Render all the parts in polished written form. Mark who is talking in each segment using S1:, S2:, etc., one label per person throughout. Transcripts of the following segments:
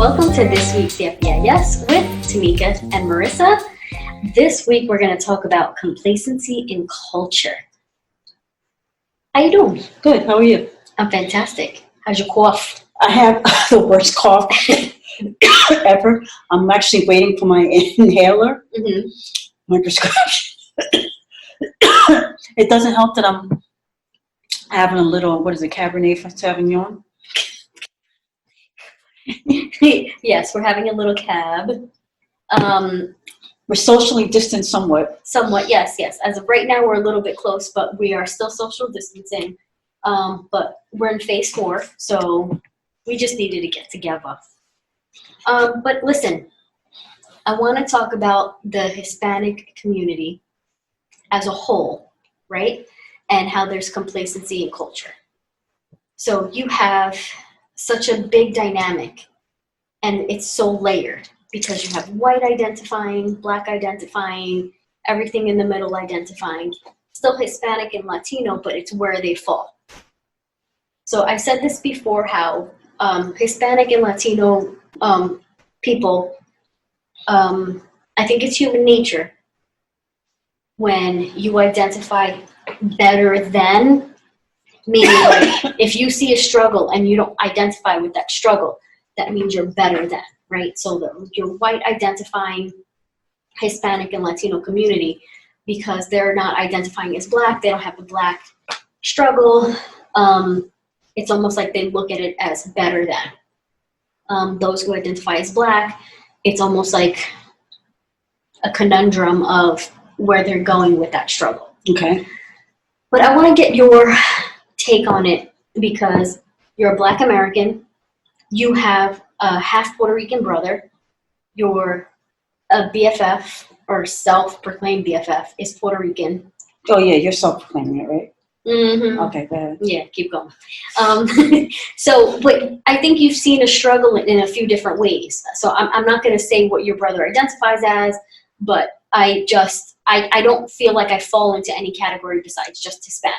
S1: Welcome to this week's Yes with Tamika and Marisa. This week we're going to talk about complacency in culture. How you doing?
S2: Good. How are you?
S1: I'm fantastic. How's your cough?
S2: I have the worst cough ever. I'm actually waiting for my inhaler, my prescription. It doesn't help that I'm having a little, Cabernet Sauvignon?
S1: Yes, we're having a little cab.
S2: We're socially distanced somewhat.
S1: Somewhat, yes. As of right now, we're a little bit close, but we are still social distancing. But we're in phase 4, so we just needed to get together. But listen, I want to talk about the Hispanic community as a whole, right? And how there's complacency in culture. So you have such a big dynamic, and it's so layered because you have white identifying, black identifying, everything in the middle identifying, still Hispanic and Latino, but it's where they fall. So I said this before, how Hispanic and Latino people, I think it's human nature when you identify better than, meaning like if you see a struggle and you don't identify with that struggle, that means you're better than, right? So your white identifying Hispanic and Latino community, because they're not identifying as black, they don't have the black struggle, it's almost like they look at it as better than. Those who identify as black, it's almost like a conundrum of where they're going with that struggle.
S2: Okay.
S1: But I want to get your take on it because you're a Black American, you have a half Puerto Rican brother, you're a BFF or self-proclaimed BFF is Puerto Rican.
S2: Oh yeah, you're self-proclaiming it, right?
S1: Mm-hmm.
S2: Okay, go ahead.
S1: Yeah, keep going. But I think you've seen a struggle in a few different ways. So I'm not going to say what your brother identifies as, but I don't feel like I fall into any category besides just Hispanic.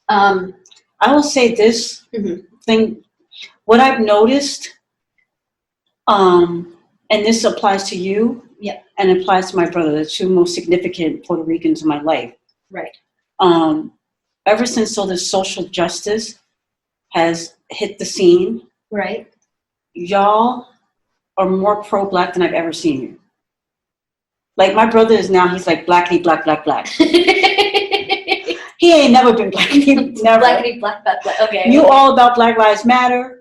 S2: I will say this thing. What I've noticed, and this applies to you,
S1: yeah,
S2: and applies to my brother, the two most significant Puerto Ricans in my life.
S1: Right.
S2: Ever since the social justice has hit the scene,
S1: right,
S2: y'all are more pro-black than I've ever seen you. Like my brother is now, he's like blackity black, black, black. He ain't never been blackity, never.
S1: Blackity black, black, black. Okay.
S2: You all about Black Lives Matter.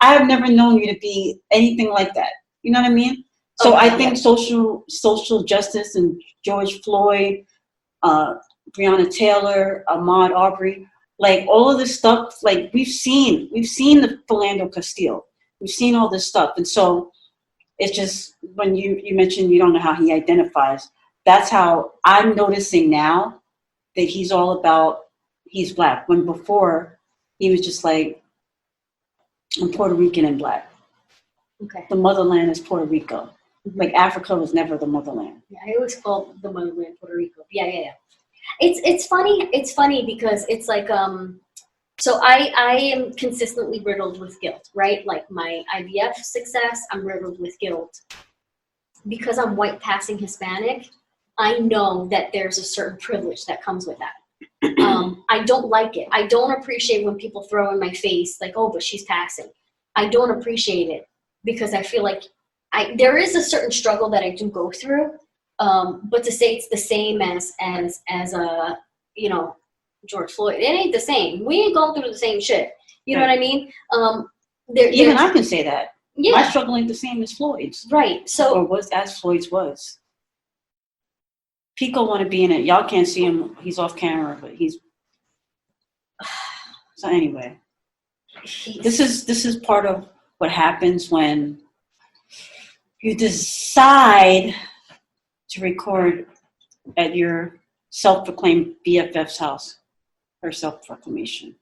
S2: I have never known you to be anything like that. You know what I mean? So I think social justice and George Floyd, Breonna Taylor, Ahmaud Arbery, like all of this stuff, like we've seen the Philando Castile. We've seen all this stuff. And so it's just when you mentioned you don't know how he identifies, that's how I'm noticing now that he's all about, he's black. When before he was just like, I'm Puerto Rican and black.
S1: Okay.
S2: The motherland is Puerto Rico. Like Africa was never the motherland.
S1: Yeah, I always call the motherland Puerto Rico. Yeah. It's funny. It's funny because it's like so I am consistently riddled with guilt, right? Like my IVF success, I'm riddled with guilt because I'm white passing Hispanic. I know that there's a certain privilege that comes with that. I don't like it. I don't appreciate when people throw in my face like, oh, but she's passing. I don't appreciate it because I feel like there is a certain struggle that I do go through. But to say it's the same as George Floyd, it ain't the same. We ain't going through the same shit. You know what I mean?
S2: Even I can say that.
S1: Yeah.
S2: My struggle ain't the same as Floyd's.
S1: Right. So
S2: or was as Floyd's was. Pico want to be in it. Y'all can't see him. He's off camera, but he's. So anyway, this is part of what happens when you decide to record at your self-proclaimed BFF's house, her self-proclamation.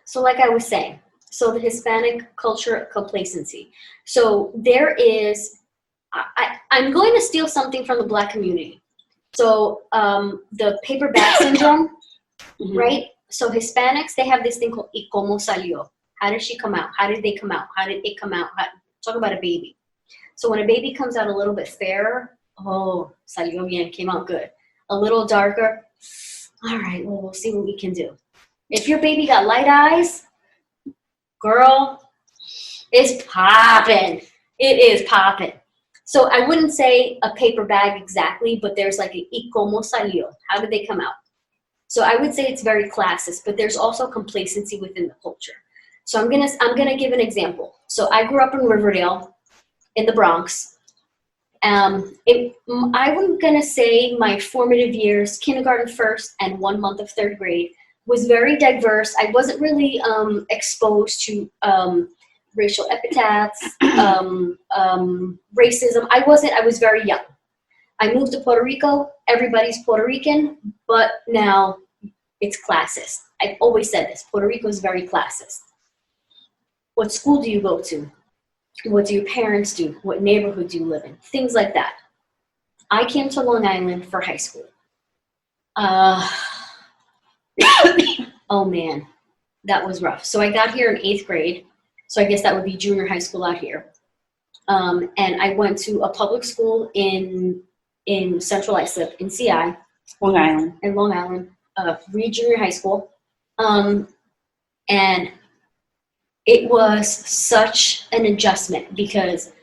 S1: So like I was saying, so the Hispanic culture complacency. So there is, I'm going to steal something from the Black community. So the paper bag syndrome, right? So Hispanics, they have this thing called "y cómo salió," How does she come out? How did they come out? How did it come out? Talk about a baby. So when a baby comes out a little bit fairer, oh, salió bien, came out good. A little darker, all right, well, we'll see what we can do. If your baby got light eyes, girl, it's popping. It is popping. So I wouldn't say a paper bag exactly, but there's like a y cómo salió. How did they come out? So I would say it's very classist, but there's also complacency within the culture. So I'm gonna give an example. So I grew up in Riverdale, in the Bronx. I was gonna say my formative years, kindergarten first and 1 month of third grade, was very diverse. I wasn't really exposed to racial epithets, racism. I was very young. I moved to Puerto Rico. Everybody's Puerto Rican, but now it's classist. I've always said this. Puerto Rico is very classist. What school do you go to? What do your parents do? What neighborhood do you live in? Things like that. I came to Long Island for high school. Oh man, that was rough. So I got here in 8th grade. So I guess that would be junior high school out here. And I went to a public school in Central Islip, in CI.
S2: Long Island.
S1: In Long Island, junior high school. And it was such an adjustment because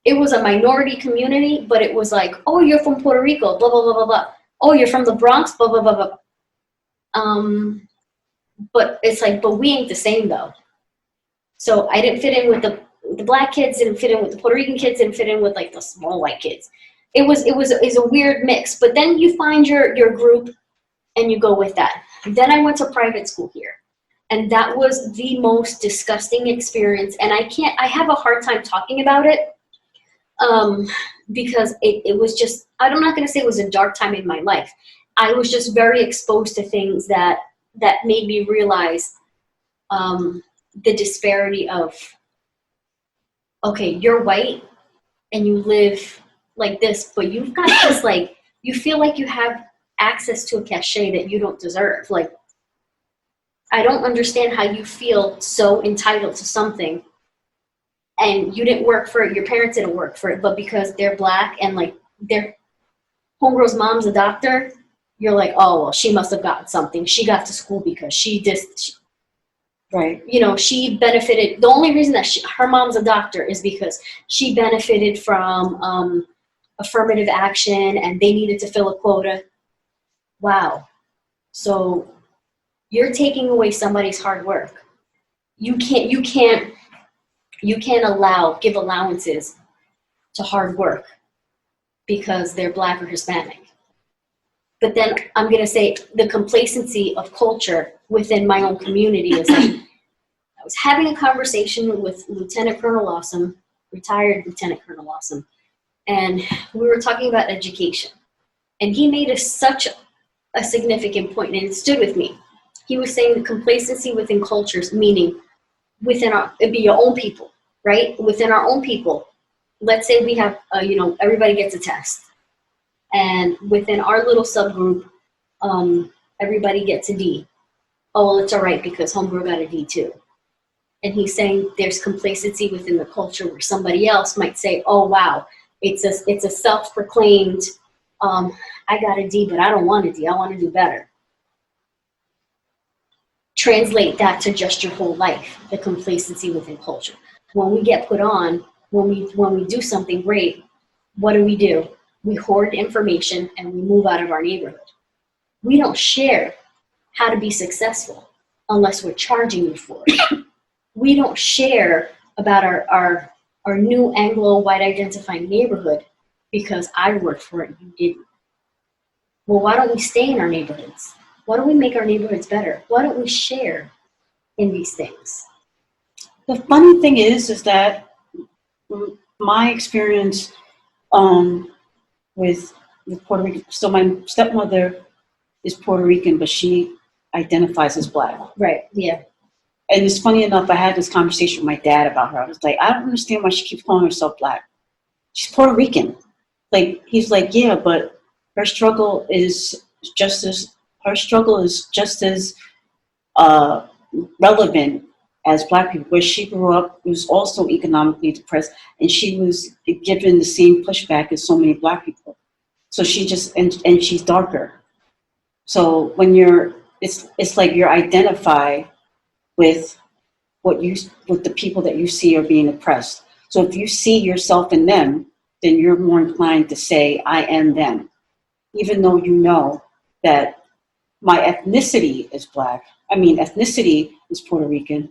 S1: it was a minority community, but it was like, oh, you're from Puerto Rico, blah, blah, blah, blah, blah. Oh, you're from the Bronx, blah, blah, blah, blah. But it's like, but we ain't the same though. So I didn't fit in with the black kids, didn't fit in with the Puerto Rican kids, didn't fit in with like the small white kids. It was a weird mix, but then you find your group and you go with that. Then I went to private school here. And that was the most disgusting experience. And I have a hard time talking about it because it was just, I'm not going to say it was a dark time in my life. I was just very exposed to things that made me realize the disparity of, okay, you're white and you live like this, but you've got this, like, you feel like you have access to a cachet that you don't deserve. Like, I don't understand how you feel so entitled to something and you didn't work for it, your parents didn't work for it, but because they're black and like their homegirl's mom's a doctor, you're like, oh, well, she must have gotten something. She got to school because
S2: right.
S1: You know, she benefited. The only reason that her mom's a doctor is because she benefited from affirmative action and they needed to fill a quota. Wow. So you're taking away somebody's hard work. You can't give allowances to hard work because they're black or Hispanic. But then I'm going to say the complacency of culture within my own community is like, I was having a conversation with Lieutenant Colonel Lawson, retired Lieutenant Colonel Lawson, and we were talking about education. And he made such a significant point, and it stood with me. He was saying the complacency within cultures, meaning it'd be your own people, right? Within our own people. Let's say we have, everybody gets a test. And within our little subgroup, everybody gets a D. Oh, well, it's all right because homegirl got a D too. And he's saying there's complacency within the culture where somebody else might say, oh, wow, it's a self-proclaimed, I got a D, but I don't want a D. I want to do better. Translate that to just your whole life, the complacency within culture. When we get put on, when we do something great, what do? We hoard information and we move out of our neighborhood. We don't share how to be successful unless we're charging you for it. We don't share about our new Anglo white identifying neighborhood because I worked for it and you didn't. Well, why don't we stay in our neighborhoods? Why don't we make our neighborhoods better? Why don't we share in these things?
S2: The funny thing is that my experience with Puerto Rican, so my stepmother is Puerto Rican, but she identifies as black.
S1: Right, yeah.
S2: And it's funny enough, I had this conversation with my dad about her. I was like, I don't understand why she keeps calling herself black. She's Puerto Rican. Like, he's like, yeah, but her struggle is just as relevant as Black people. Where she grew up was also economically depressed, and she was given the same pushback as so many Black people. So she just, and she's darker. So when it's like you're identify with with the people that you see are being oppressed. So if you see yourself in them, then you're more inclined to say, I am them. Even though you know that my ethnicity is Black. I mean, ethnicity is Puerto Rican.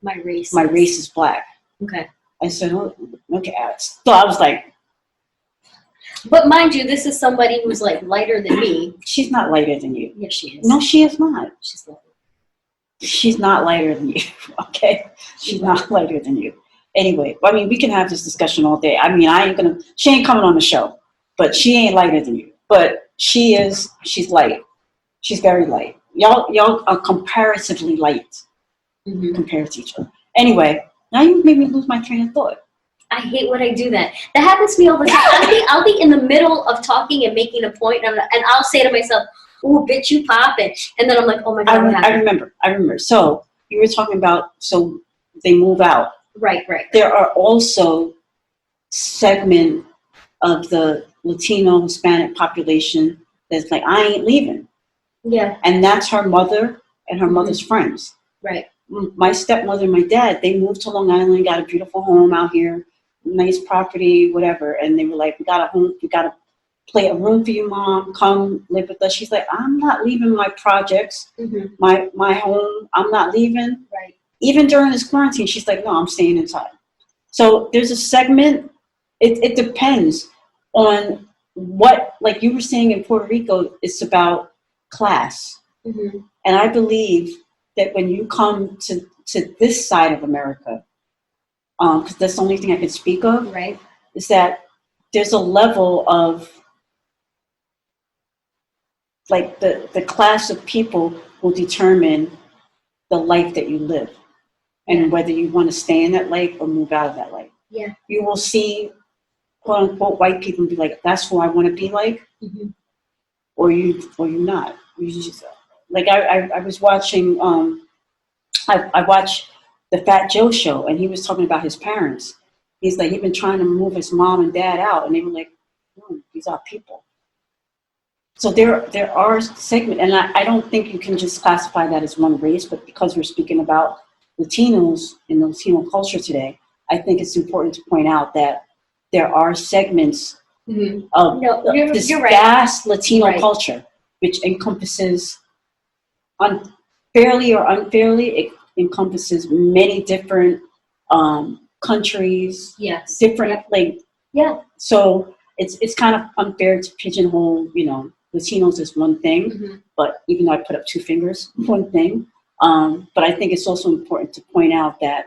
S1: My race.
S2: My race is Black.
S1: Okay.
S2: I said, oh, okay. So I was like,
S1: but mind you, this is somebody who's like lighter than me.
S2: she's not lighter than you.
S1: Yes, she is.
S2: No, she is not.
S1: She's lighter.
S2: She's not lighter than you. Okay? She's not lighter than you. Anyway, I mean, we can have this discussion all day. I mean, she ain't coming on the show, but she ain't lighter than you. But she's light. She's very light. Y'all are comparatively light compared to each other. Anyway, now you made me lose my train of thought.
S1: I hate when I do that. That happens to me all the time. I'll be in the middle of talking and making a point, and I'll say to myself, "Ooh, bitch, you poppin'," and then I'm like, "Oh my God, what happened?"
S2: I remember. So you were talking about, so they move out.
S1: Right.
S2: There are also segment of the Latino Hispanic population that's like, I ain't leaving.
S1: Yeah.
S2: And that's her mother and her mother's friends.
S1: Right.
S2: My stepmother and my dad, they moved to Long Island, got a beautiful home out here, nice property, whatever. And they were like, we got a home, we got to play a room for you, Mom. Come live with us. She's like, I'm not leaving my projects, my home. I'm not leaving.
S1: Right.
S2: Even during this quarantine, she's like, no, I'm staying inside. So there's a segment. It depends on what, like you were saying in Puerto Rico, it's about class. And I believe that when you come to this side of America, because that's the only thing I can speak of,
S1: right,
S2: is that there's a level of, like, the class of people will determine the life that you live, and whether you want to stay in that life or move out of that life.
S1: Yeah.
S2: You will see, quote unquote, white people be like, that's who I want to be like, or you not. You just, like, I was watching, I watched the Fat Joe show, and he was talking about his parents. He's like, he'd been trying to move his mom and dad out, and they were like, these are people. So there are segments, and I don't think you can just classify that as one race, but because we're speaking about Latinos in the Latino culture today, I think it's important to point out that there are segments of this vast Latino culture, which encompasses, fairly or unfairly, it encompasses many different countries.
S1: Yes.
S2: Different, so it's kind of unfair to pigeonhole, Latinos as one thing, but even though I put up two fingers, one thing. But I think it's also important to point out that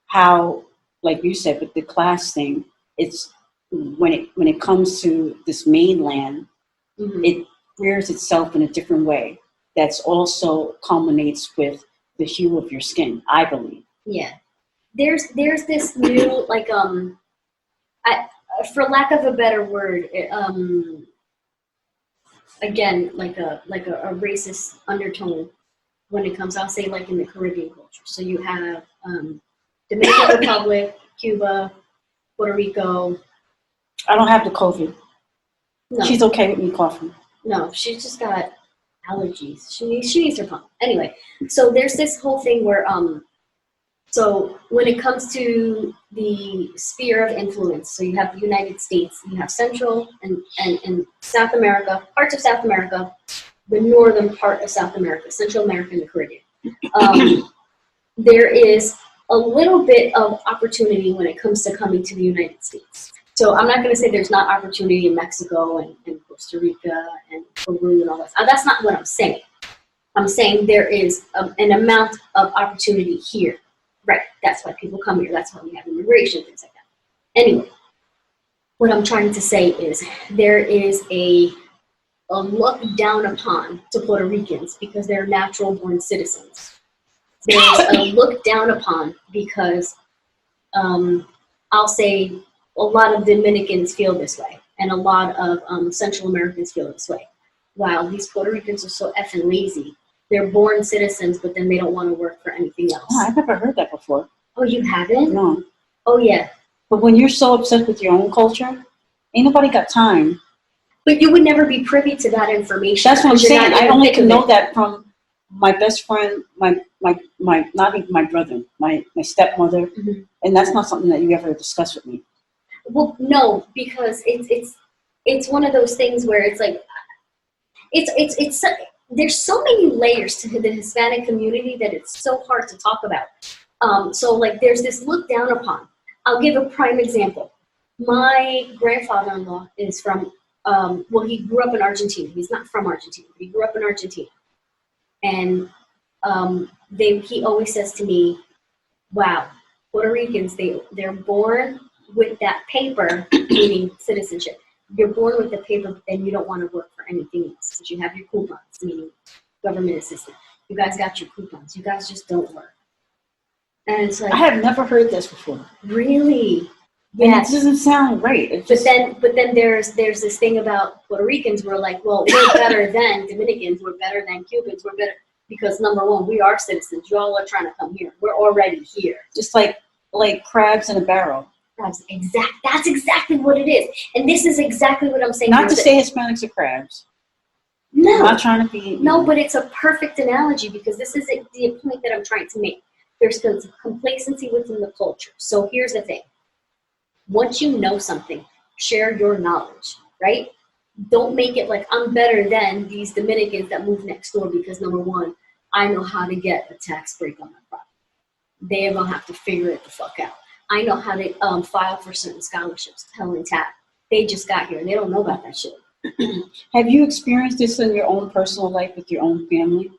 S2: how, like you said, with the class thing, it's when it comes to this mainland, it rears itself in a different way. That's also culminates with the hue of your skin, I believe. Yeah.
S1: There's this new, like, for lack of a better word, again, like a racist undertone when it comes, I'll say, like, in the Caribbean culture. So you have Dominican Republic, Cuba, Puerto Rico.
S2: I don't have the COVID.
S1: No.
S2: She's okay with me coughing.
S1: No, she's just got allergies. She needs her pump. Anyway, so there's this whole thing where so when it comes to the sphere of influence, so you have the United States, you have Central and South America, parts of South America, the northern part of South America, Central America and the Caribbean. There is a little bit of opportunity when it comes to coming to the United States. So I'm not going to say there's not opportunity in Mexico and Costa Rica and Peru and all that. That's not what I'm saying. I'm saying there is an amount of opportunity here. Right, that's why people come here. That's why we have immigration, things like that. Anyway, what I'm trying to say is there is a look down upon to Puerto Ricans because they're natural born citizens. There's a look down upon because I'll say a lot of Dominicans feel this way, and a lot of Central Americans feel this way. Wow, these Puerto Ricans are so effing lazy. They're born citizens, but then they don't want to work for anything else.
S2: Oh, I've never heard that before.
S1: Oh, you haven't?
S2: No.
S1: Oh, yeah.
S2: But when you're so obsessed with your own culture, ain't nobody got time.
S1: But you would never be privy to that information.
S2: That's what I'm saying. I only can know
S1: it.
S2: that from my best friend, my not even my brother, my stepmother,
S1: Mm-hmm.
S2: and that's not something that you ever discuss with me.
S1: Well, no, because it's one of those things where it's like it's there's so many layers to the Hispanic community that it's so hard to talk about. So like there's this look down upon. I'll give a prime example. My grandfather-in-law is from well, he grew up in Argentina. He's not from Argentina, but he grew up in Argentina. And he always says to me, wow, Puerto Ricans, they're born with that paper, meaning citizenship. You're born with the paper, and you don't want to work for anything else. But you have your coupons, meaning government assistance. You guys got your coupons. You guys just don't work. And it's like,
S2: I have never heard this before.
S1: Really?
S2: And it doesn't sound right. It just,
S1: but then there's this thing about Puerto Ricans. We're like, well, we're better than Dominicans. We're better than Cubans. We're better because number one, we are citizens. You all are trying to come here. We're already here.
S2: just like crabs in a barrel.
S1: That's exactly what it is. And this is exactly what I'm saying.
S2: Not to say Hispanics are crabs.
S1: No.
S2: I'm not trying to be.
S1: No, but it's a perfect analogy because this is the point that I'm trying to make. There's complacency within the culture. So here's the thing. Once you know something, share your knowledge, right? Don't make it like I'm better than these Dominicans that move next door because number one, I know how to get a tax break on my property. They're going to have to figure it the fuck out. I know how to file for certain scholarships, Pell and TAP. They just got here and they don't know about that shit.
S2: Have you experienced this in your own personal life with your own family?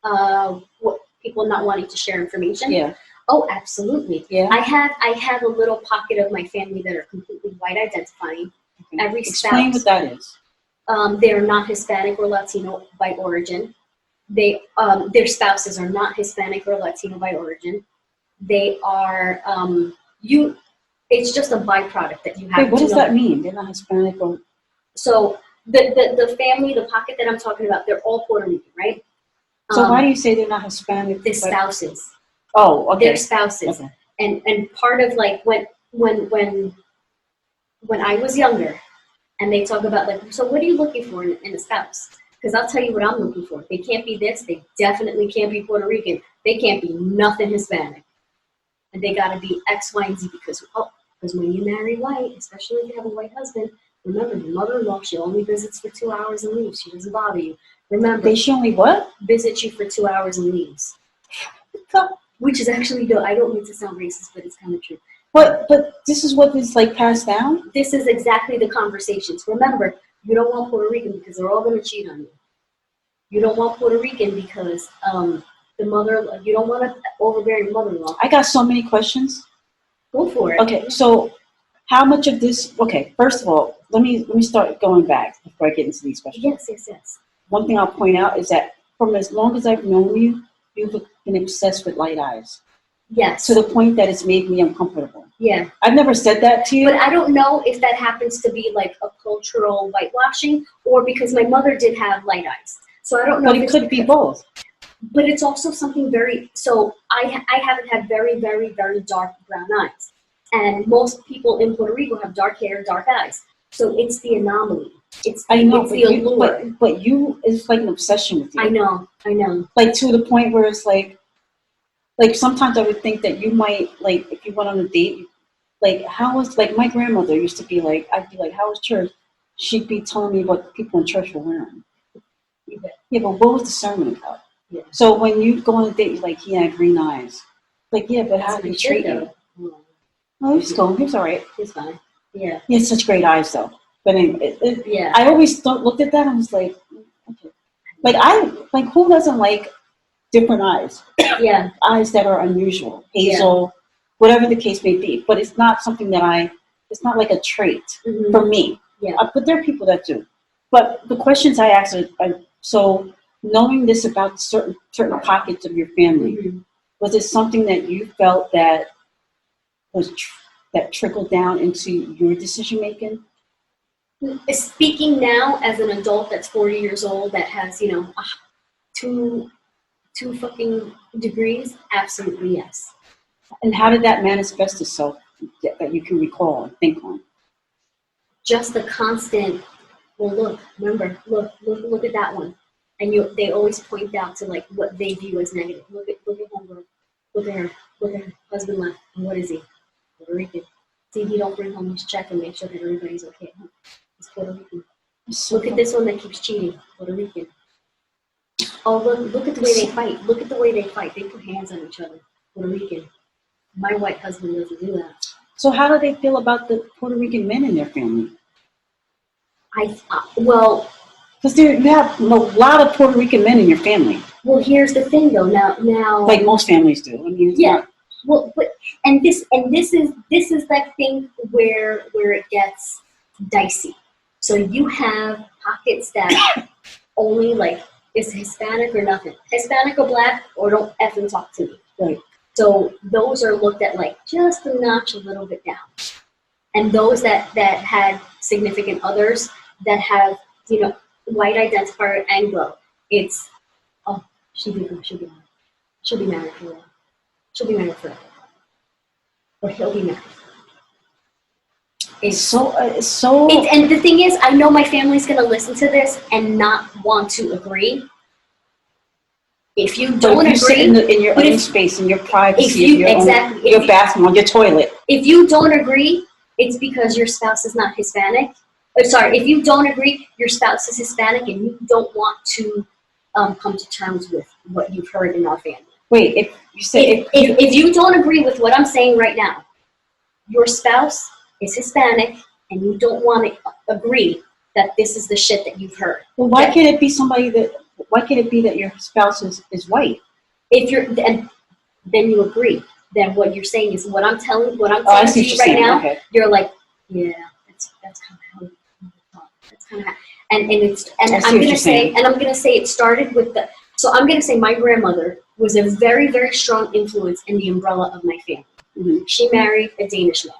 S1: What, people not wanting to share information?
S2: Yeah.
S1: Oh, absolutely.
S2: Yeah.
S1: I have a little pocket of my family that are completely white identifying.
S2: Okay.
S1: Every
S2: Explain
S1: spouse,
S2: what that is.
S1: they are not Hispanic or Latino by origin. They their spouses are not Hispanic or Latino by origin. They are it's just a byproduct that you have.
S2: Wait, what does that mean? They're not Hispanic or?
S1: So the family, the pocket that I'm talking about, they're all Puerto Rican, right?
S2: So why do you say they're not Hispanic?
S1: The spouses.
S2: Oh, okay.
S1: Their spouses.
S2: Okay.
S1: And part of like when I was younger, and they talk about like, so what are you looking for in a spouse? Because I'll tell you what I'm looking for. They can't be this. They definitely can't be Puerto Rican. They can't be nothing Hispanic. And they got to be X, Y, and Z because when you marry white, especially if you have a white husband, remember your mother-in-law, she only visits for 2 hours and leaves. She doesn't bother you. Remember.
S2: She only what?
S1: Visits you for 2 hours and leaves. Which is actually, I don't mean to sound racist, but it's kind of true.
S2: But this is what is like passed down?
S1: This is exactly the conversations. Remember, you don't want Puerto Rican because they're all going to cheat on you. You don't want Puerto Rican because you don't want to overbear your mother-in-law.
S2: I got so many questions.
S1: Go for it.
S2: Okay, so how much of this? Okay, first of all, let me start going back before I get into these questions.
S1: Yes.
S2: One thing I'll point out is that from as long as I've known you, you've been obsessed with light eyes.
S1: Yes.
S2: To the point that it's made me uncomfortable.
S1: Yeah.
S2: I've never said that to you.
S1: But I don't know if that happens to be like a cultural whitewashing or because my mother did have light eyes. So I don't know.
S2: But it could be both.
S1: But it's also something so I haven't had very, very, very dark brown eyes. And most people in Puerto Rico have dark hair, dark eyes. So it's the anomaly.
S2: I know,
S1: it's the allure.
S2: But you, it's like an obsession with you.
S1: I know.
S2: Like to the point where it's like sometimes I would think that you might, like, if you went on a date, like, how was, like, my grandmother used to be like, I'd be like, how was church? She'd be telling me what people in church were wearing. Yeah, but what was the sermon about?
S1: Yeah.
S2: So when you go on a date, you're like, he had green eyes. Like, yeah, but how did he treat you? Oh, he's cool. He was all right.
S1: He's fine. Yeah.
S2: He has such great eyes, though. But anyway,
S1: yeah.
S2: I always looked at that and was like, okay. Like, who doesn't like different eyes?
S1: Yeah.
S2: Eyes that are unusual, hazel, whatever the case may be. But it's not something that it's not like a trait for me.
S1: Yeah.
S2: But there are people that do. But the questions I ask are so knowing this about certain pockets of your family, was it something that you felt that was that trickled down into your decision making?
S1: Speaking now as an adult that's 40 years old that has, 2 2 fucking degrees, absolutely yes.
S2: And how did that manifest itself that you can recall and think on?
S1: Just the constant, well, look, remember, look at that one. And they always point out to like what they view as negative. Look at homegirl. Look at her husband left. And what is he? Puerto Rican. See, he don't bring home his check and make sure that everybody's okay. He's Puerto Rican. Look at this one that keeps cheating. Puerto Rican. Oh, look at the way they fight. Look at the way they fight. They put hands on each other. Puerto Rican. My white husband doesn't do that.
S2: So how do they feel about the Puerto Rican men in their family?
S1: Well,
S2: because you have a lot of Puerto Rican men in your family.
S1: Well, here's the thing, though. Now,
S2: like most families do. I mean,
S1: yeah. Well, but this is that thing where it gets dicey. So you have pockets that only like is Hispanic or nothing, Hispanic or black, or don't effing talk to me.
S2: Right.
S1: So those are looked at like just a notch a little bit down, and those that had significant others that have white identifier Anglo, it's she'll be married for a while. She'll be married forever, or he'll be married. It's so. And the thing is, I know my family's gonna listen to this and not want to agree. If you don't agree,
S2: sit in your own space, in your privacy, your bathroom, on your toilet.
S1: If you don't agree, it's because your spouse is not Hispanic. Sorry, if you don't agree, your spouse is Hispanic, and you don't want to come to terms with what you've heard in our family.
S2: Wait, if
S1: you don't agree with what I'm saying right now, your spouse is Hispanic, and you don't want to agree that this is the shit that you've heard.
S2: Well, why can't it be why can't it be that your spouse is white?
S1: If you're, then you agree. Then what you're saying is what I'm telling to you right now. Okay. You're like, yeah, that's kind of how we talk. That's kind of how, and I'm gonna say it started with the. So I'm gonna say my grandmother was a very, very strong influence in the umbrella of my family. Mm-hmm. She married a Danish man,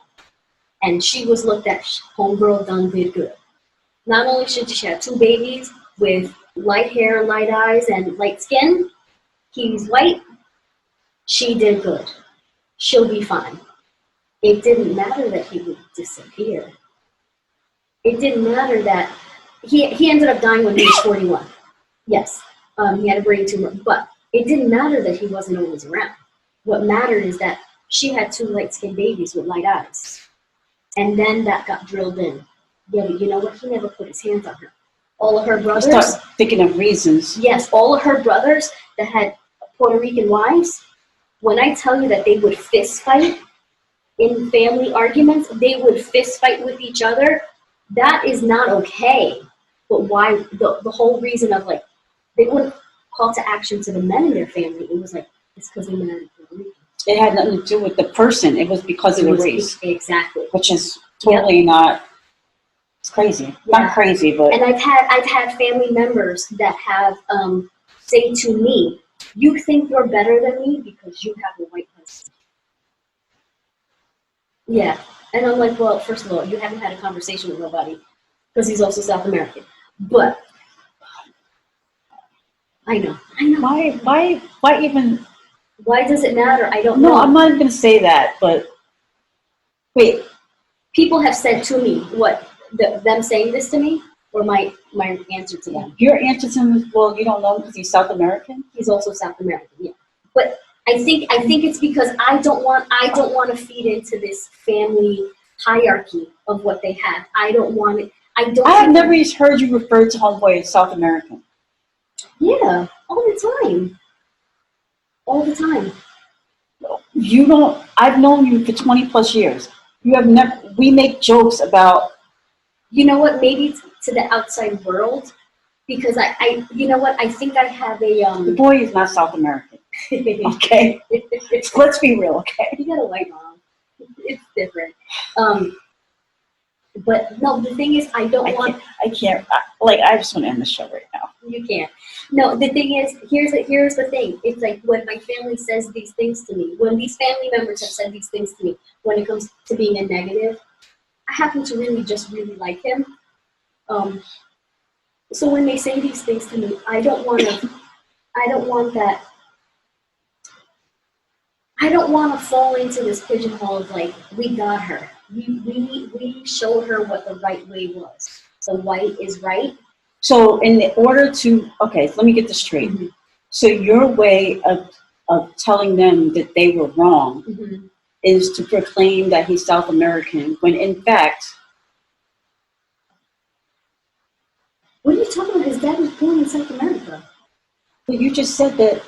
S1: and she was looked at homegirl done did good. Not only should she have 2 babies with light hair, light eyes, and light skin. He's white. She did good. She'll be fine. It didn't matter that he would disappear. It didn't matter that he ended up dying when he was 41. Yes, he had a brain tumor, but it didn't matter that he wasn't always around. What mattered is that she had 2 light-skinned babies with light eyes, and then that got drilled in. Yeah, but you know what? He never put his hands on her. All of her brothers.
S2: Start thinking of reasons.
S1: Yes, all of her brothers that had Puerto Rican wives. When I tell you that they would fist fight in family arguments, they would fist fight with each other. That is not okay. But why? The whole reason of like they wouldn't call to action to the men in their family. It was like it's because they married Puerto Rican.
S2: It had nothing to do with the person. It was because of the race.
S1: Exactly.
S2: Which is totally not. It's crazy. Yeah. Not crazy, but.
S1: And I've had family members that have say to me, "You think you're better than me because you have a white husband." Yeah, and I'm like, well, first of all, you haven't had a conversation with nobody because he's also South American. But I know.
S2: Why even?
S1: Why does it matter? I don't know.
S2: No, I'm not even going to say that. But wait,
S1: people have said to me what. Them saying this to me, or my answer to them?
S2: Your answer to him is, well, you don't know him because he's South American?
S1: He's also South American, yeah. But I think it's because I don't want to feed into this family hierarchy of what they have. I don't want it. I have
S2: never heard you refer to homeboy as South American.
S1: Yeah, all the time. All the time.
S2: You don't. I've known you for 20 plus years. You have never. We make jokes about.
S1: You know what? Maybe to the outside world, because I you know what? I think I have a
S2: The boy is not South American. Okay, let's be real. Okay,
S1: you got a white mom. It's different. But no, the thing is, I can't.
S2: I just want to end the show right now.
S1: You can't. No, the thing is, here's the thing. It's like when my family says these things to me, when these family members have said these things to me, when it comes to being a negative. I happen to really like him. So when they say these things to me, I don't want that I don't want to fall into this pigeonhole of like, we got her. We showed her what the right way was. The white is right.
S2: So in order to, okay, let me get this straight.
S1: Mm-hmm.
S2: So your way of telling them that they were wrong
S1: Mm-hmm.
S2: is to proclaim that he's South American, when in fact...
S1: What are you talking about? His dad was born in South America.
S2: But you just said that,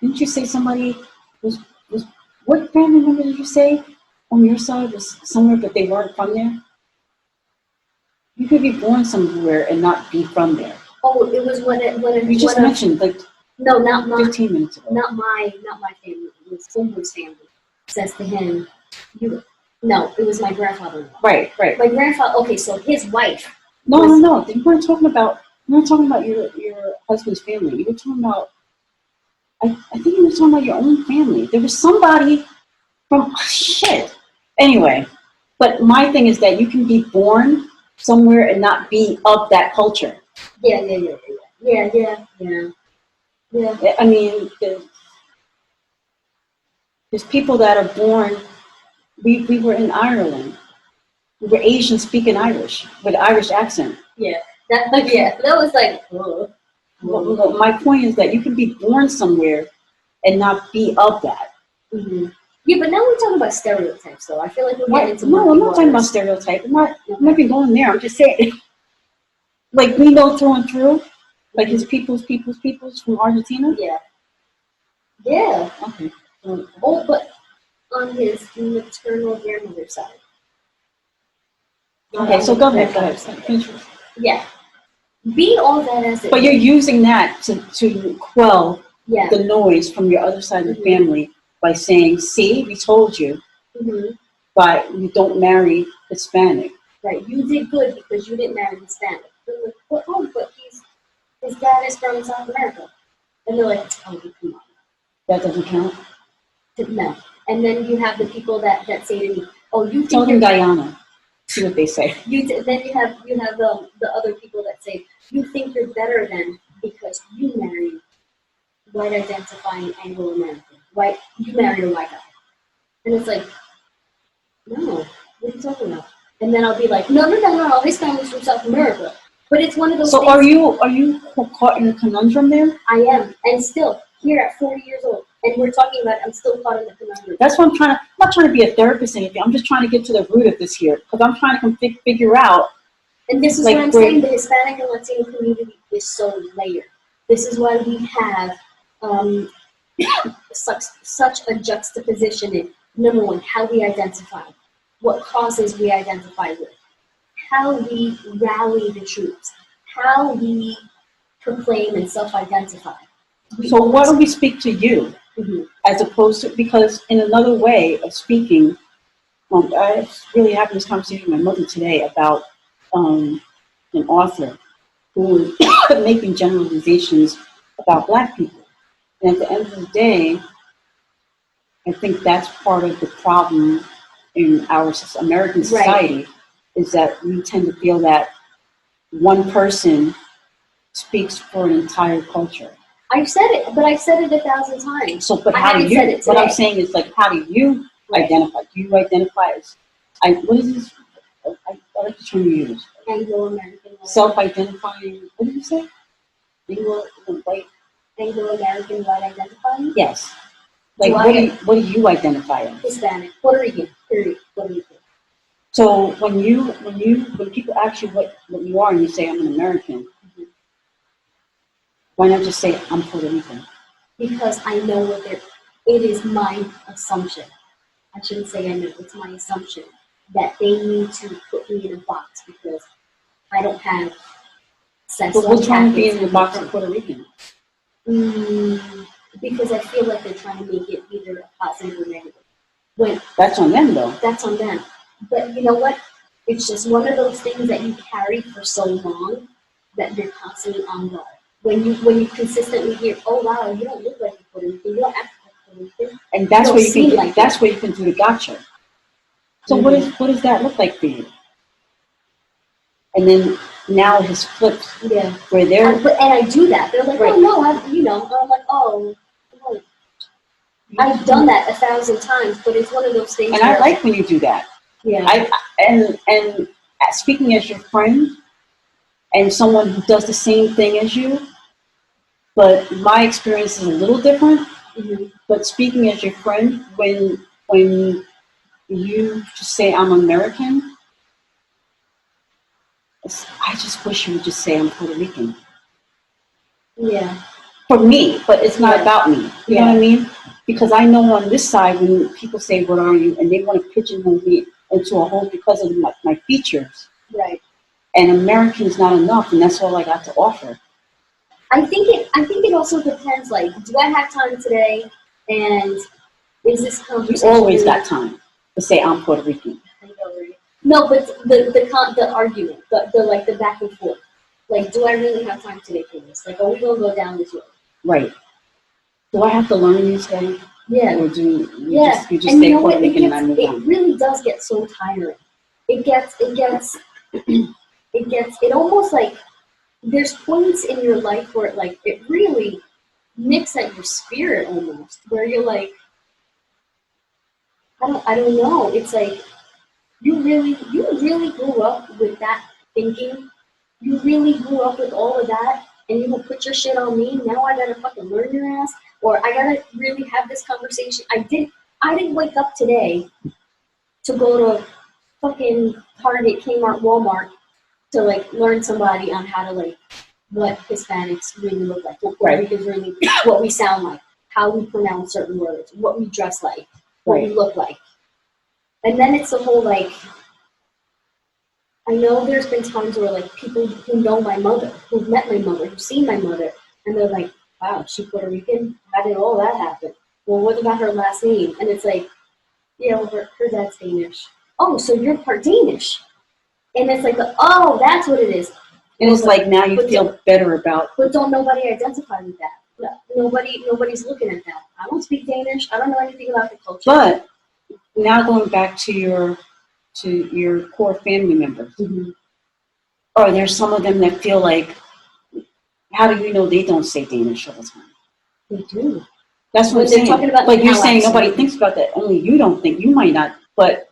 S2: didn't you say somebody was what family member did you say on your side was somewhere but they weren't from there? You could be born somewhere and not be from there.
S1: Oh, it was
S2: you just mentioned like
S1: no, not
S2: 15 minutes ago.
S1: Not my family. It was Homewood's family. Says to him, no, it was my grandfather-in-law.
S2: Right.
S1: My grandfather. Okay, so his wife.
S2: No. You weren't talking about your husband's family. You were talking about. I think you were talking about your own family. There was somebody from shit. Anyway, but my thing is that you can be born somewhere and not be of that culture.
S1: Yeah.
S2: I mean, there's people that are born. We were in Ireland. We were Asian speaking Irish with an Irish accent.
S1: Yeah, that was like.
S2: Well, my point is that you can be born somewhere and not be of that.
S1: Mm-hmm. Yeah, but now we're talking about stereotypes, though. I feel like we're getting into
S2: no, I'm not talking about stereotypes. I'm not even going there. I'm just saying, like we know through and through, like his people's from Argentina.
S1: Yeah.
S2: Okay.
S1: Oh, but on his maternal grandmother's side.
S2: Okay, so go ahead.
S1: Yeah. Be all that as it.
S2: But you're using that to quell the noise from your other side of the family by saying, "See, we told you."
S1: Mm-hmm.
S2: But you don't marry Hispanic.
S1: Right. You did good because you didn't marry Hispanic. But his dad is from South America. And they're like, oh, come on.
S2: That doesn't count?
S1: No. And then you have the people that say to me, oh, you think
S2: tell them Guyana. See what they say.
S1: Then you have the other people that say, you think you're better than because you marry white identifying Anglo-American. You marry a white guy. And it's like, no, what are you talking about? And then I'll be like, no, his family's from South America. But it's one of those things.
S2: So are you caught in a conundrum there?
S1: I am. And still, here at 40 years old, and we're talking about I'm still caught in the conundrum.
S2: That's what I'm not trying to be a therapist or anything. I'm just trying to get to the root of this here. Because I'm trying to figure out.
S1: And this is what I'm saying. The Hispanic and Latino community is so layered. This is why we have such a juxtaposition in, number one, how we identify, what causes we identify with, how we rally the troops, how we proclaim and self-identify.
S2: So why don't we speak to you as opposed to, because in another way of speaking, I was really having this conversation with my mother today about an author who was making generalizations about Black people. And at the end of the day, I think that's part of the problem in our American society, is that we tend to feel that one person speaks for an entire culture.
S1: I've said it, but I've said it 1,000 times.
S2: So, but how do you? What I'm saying is, like, how do you identify? Do you identify as? What is this? I like the term you use.
S1: Anglo-American.
S2: Self-identifying. What did you say? White.
S1: Anglo-American white identifying.
S2: Yes. Like, what do you identify as?
S1: Hispanic, Puerto Rican. Period. Puerto Rican.
S2: So when people ask you what you are and you say I'm an American, why not just say I'm Puerto Rican?
S1: Because I know what it is my assumption. I shouldn't say I know, it's my assumption that they need to put me in a box because I don't have sex.
S2: But what's wrong with being in the box of Puerto Rican?
S1: Because I feel like they're trying to make it either positive or negative.
S2: That's on them, though.
S1: That's on them. But you know what? It's just one of those things that you carry for so long that you're constantly on guard. When you consistently hear, "Oh wow, you don't look like a Puerto Rican, you don't act like a Puerto Rican,"
S2: and that's where you can that's where you can do the gotcha. So what does that look like for you? And then now it has flipped.
S1: Yeah.
S2: Where they're
S1: and I do that. They're like, "Oh no, I'm like, oh." I've done that 1,000 times, but it's one of those things.
S2: And I like when you do that.
S1: Yeah.
S2: And speaking as your friend and someone who does the same thing as you, but my experience is a little different.
S1: Mm-hmm.
S2: But speaking as your friend, when you just say I'm American, I just wish you would just say I'm Puerto Rican.
S1: Yeah.
S2: For me, but it's not about me. You know what I mean? Because I know on this side, when people say, "What are you?" and they want to pigeonhole me into a hole because of my features.
S1: Right.
S2: And American is not enough, and that's all I got to offer.
S1: I think it also depends. Like, do I have time today? And is this conversation?
S2: You always got time to say I'm Puerto Rican.
S1: I know, right? No, but the argument, the back and forth. Like, do I really have time today for this? Like, are we gonna go down this road?
S2: Right. Do I have to learn you today?
S1: Yeah.
S2: Or do you just
S1: and
S2: say
S1: you know
S2: Puerto
S1: what?
S2: Rican and I move on?
S1: It really does get so tiring. It almost like there's points in your life where it really nips at your spirit almost, where you're like, I don't know. It's like you really grew up with that thinking. You really grew up with all of that, and you gonna put your shit on me. Now I gotta fucking learn your ass, or I gotta really have this conversation. I didn't wake up today to go to fucking Target, Kmart, Walmart to learn somebody on how to what Hispanics really look like, what Puerto Ricans really, what we sound like, how we pronounce certain words, what we dress like, what we look like. And then it's the whole I know there's been times where people who know my mother, who've met my mother, who've seen my mother, and they're like, wow, she's Puerto Rican? How did all that happen? Well, what about her last name? And it's like, yeah, well, her dad's Danish. Oh, so you're part Danish. And it's like, oh, that's what it is.
S2: And it's like now you feel better about.
S1: But don't nobody identify with that. No, nobody's looking at that. I don't speak Danish. I don't know anything about the culture.
S2: But now going back to your core family members, or there's some of them that feel like, how do you know they don't say Danish all the time?
S1: They do.
S2: That's what I'm saying.
S1: Talking about
S2: but you're saying nobody thinks about that. Only you don't think. You might not, but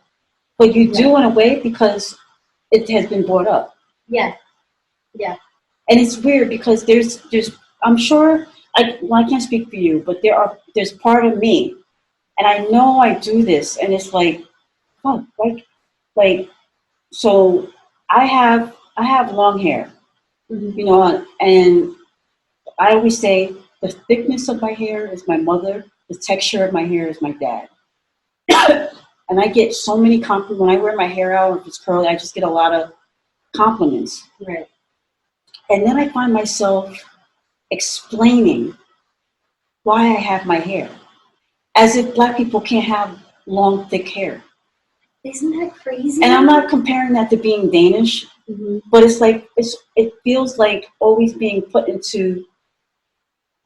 S2: you do in a way because it has been brought up.
S1: Yeah. Yeah.
S2: And it's weird because there's I'm sure I can't speak for you, but there's part of me, and I know I do this, and it's like, fuck, so I have long hair, and I always say the thickness of my hair is my mother, the texture of my hair is my dad. And I get so many compliments when I wear my hair out. If it's curly, I just get a lot of compliments.
S1: Right.
S2: And then I find myself explaining why I have my hair, as if Black people can't have long, thick hair.
S1: Isn't that crazy?
S2: And I'm not comparing that to being Danish, but it's like it feels like always being put into